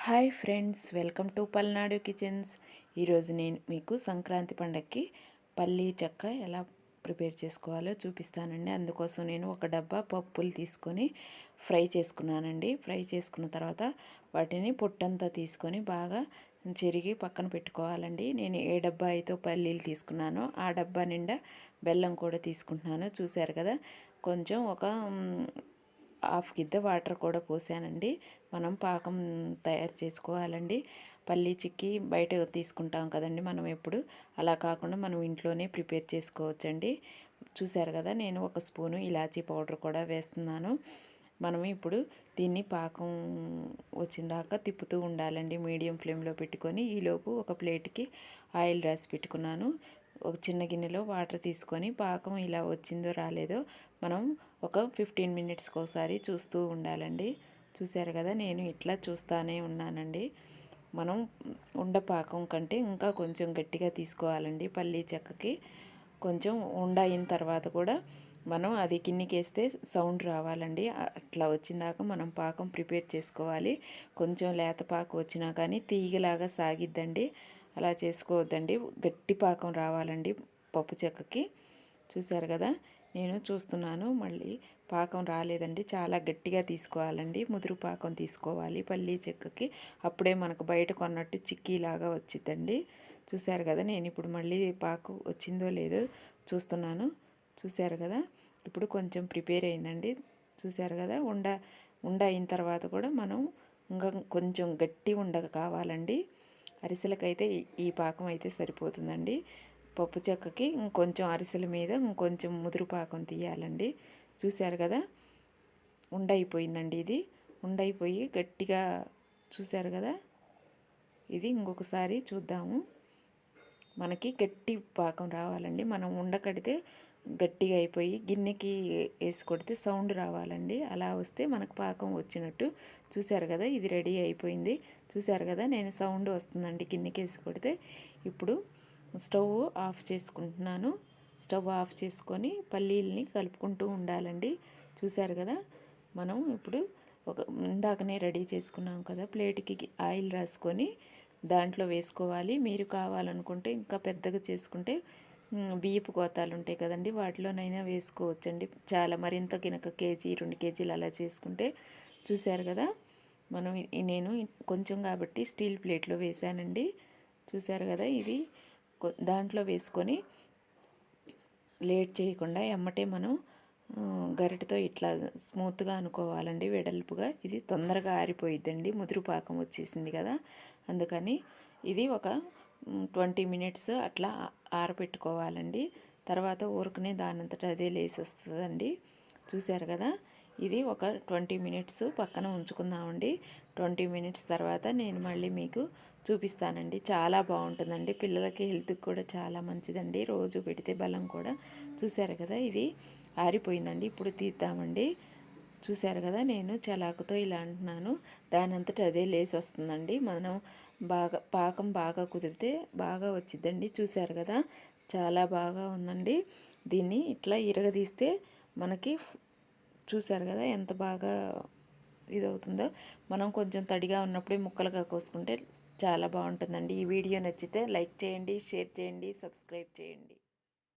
Hi friends, welcome to Palnadu kitchens. ఈరోజు నేను మీకు సంక్రాంతి పండగకి పల్లి చెక్క ఎలా ప్రిపేర్ చేసుకోవాలో చూపిస్తానండి. అందుకోసం నేను ఒక డబ్బా పప్పులు తీసుకొని ఫ్రై చేసుకున్నానండి. ఫ్రై చేసుకున్న తర్వాత వాటిని పొట్టంతా తీసుకొని బాగా చెరిగి పక్కన పెట్టుకోవాలండి. నేను ఏ డబ్బా అయితే పల్లీలు తీసుకున్నానో ఆ డబ్బా నిండా బెల్లం కూడా తీసుకుంటున్నాను. చూశారు కదా, కొంచెం ఒక హాఫ్ గిద్ద వాటర్ కూడా పోసానండి. మనం పాకం తయారు చేసుకోవాలండి. పల్లి చిక్కి బయట తీసుకుంటాం కదండి మనం ఎప్పుడు, అలా కాకుండా మనం ఇంట్లోనే ప్రిపేర్ చేసుకోవచ్చండి. చూశారు కదా, నేను ఒక స్పూను ఇలాచీ పౌడర్ కూడా వేస్తున్నాను. మనం ఇప్పుడు దీన్ని పాకం వచ్చిందాకా తిప్పుతూ ఉండాలండి. మీడియం ఫ్లేమ్లో పెట్టుకొని ఈలోపు ఒక ప్లేట్కి ఆయిల్ రాసి పెట్టుకున్నాను. ఒక చిన్న గిన్నెలో వాటర్ తీసుకొని పాకం ఇలా వచ్చిందో రాలేదో మనం ఒక 15 మినిట్స్కి ఒకసారి చూస్తూ ఉండాలండి. చూశారు కదా, నేను ఇట్లా చూస్తూనే ఉన్నానండి. మనం ఉండపాకం కంటే ఇంకా కొంచెం గట్టిగా తీసుకోవాలండి. పల్లీ చెక్కకి కొంచెం ఉండ అయిన తర్వాత కూడా మనం అది కిందికేస్తే సౌండ్ రావాలండి. అట్లా వచ్చిందాక మనం పాకం ప్రిపేర్ చేసుకోవాలి. కొంచెం లేత పాకు వచ్చినా కానీ తీగలాగా సాగిద్దండి, అలా చేసుకోవద్దండి. గట్టి పాకం రావాలండి పప్పు చెక్కకి. చూశారు కదా, నేను చూస్తున్నాను, మళ్ళీ పాకం రాలేదండి. చాలా గట్టిగా తీసుకోవాలండి, ముదురు పాకం తీసుకోవాలి పల్లీ చెక్కకి. అప్పుడే మనకు బయట కొన్నట్టు చిక్కీలాగా వచ్చిందండి. చూశారు కదా, నేను ఇప్పుడు మళ్ళీ పాకు వచ్చిందో లేదో చూస్తున్నాను. చూశారు కదా, ఇప్పుడు కొంచెం ప్రిపేర్ అయిందండి. చూశారు కదా, ఉండ అయిన తర్వాత కూడా మనం ఇంకా కొంచెం గట్టి ఉండ కావాలండి. అరిసెలకైతే ఈ పాకం అయితే సరిపోతుందండి. పప్పు చెక్కకి ఇంకొంచెం అరిసెల మీద ఇంకొంచెం ముదురు పాకం తీయాలండి. చూశారు కదా, ఉండైపోయిందండి. ఇది ఉండైపోయి గట్టిగా, చూశారు కదా, ఇది ఇంకొకసారి చూద్దాము. మనకి గట్టి పాకం రావాలండి. మనం ఉండకడితే గట్టిగా అయిపోయి గిన్నెకి వేసి కొడితే సౌండ్ రావాలండి. అలా వస్తే మనకు పాకం వచ్చినట్టు. చూశారు కదా, ఇది రెడీ అయిపోయింది. చూశారు కదా, నేను సౌండ్ వస్తుందండి గిన్నెకి వేసి కొడితే. ఇప్పుడు స్టవ్ ఆఫ్ చేసుకుంటున్నాను. స్టవ్ ఆఫ్ చేసుకొని పల్లీల్ని కలుపుకుంటూ ఉండాలండి. చూశారు కదా, మనం ఇప్పుడు ఇందాకనే రెడీ చేసుకున్నాం కదా, ప్లేట్కి ఆయిల్ రాసుకొని దాంట్లో వేసుకోవాలి. మీరు కావాలనుకుంటే ఇంకా పెద్దగా చేసుకుంటే బియ్యపు గోతాలు ఉంటాయి కదండి, వాటిలోనైనా వేసుకోవచ్చండి. చాలా మరింత గినక కేజీ 2 కేజీలు అలా చేసుకుంటే. చూశారు కదా, నేను కొంచెం కాబట్టి స్టీల్ ప్లేట్లో వేసానండి. చూశారు కదా, ఇది దాంట్లో వేసుకొని లేట్ చేయకుండా ఎమ్మటే మనం గరిటతో ఇట్లా స్మూత్గా అనుకోవాలండి, వెడల్పుగా. ఇది తొందరగా ఆరిపోయిద్దండి, ముదురు పాకం వచ్చేసింది కదా. అందుకని ఇది ఒక 20 మినిట్స్ అట్లా ఆరబెట్టుకోవాలండి. తర్వాత ఊరుకునే దానంతట అదే లేసి వస్తుందండి. చూశారు కదా, ఇది ఒక 20 మినిట్స్ పక్కన ఉంచుకుందామండి. 20 మినిట్స్ తర్వాత నేను మళ్ళీ మీకు చూపిస్తానండి. చాలా బాగుంటుందండి, పిల్లలకి హెల్త్కి కూడా చాలా మంచిదండి, రోజు పెడితే బలం కూడా. చూశారు కదా, ఇది ఆరిపోయిందండి. ఇప్పుడు తీద్దామండి. చూశారు కదా, నేను చలాకుతో ఇలా అంటున్నాను, దానంతట అదే లేసి వస్తుందండి. మనం పాకం బాగా కుదిరితే బాగా వచ్చిద్దండి. చూశారు కదా, చాలా బాగా ఉందండి. దీన్ని ఇట్లా ఇరగదీస్తే మనకి, చూశారు కదా ఎంత బాగా ఇదవుతుందో. మనం కొంచెం తడిగా ఉన్నప్పుడే ముక్కలుగా కోసుకుంటే చాలా బాగుంటుందండి. ఈ వీడియో నచ్చితే లైక్ చేయండి, షేర్ చేయండి, సబ్స్క్రైబ్ చేయండి.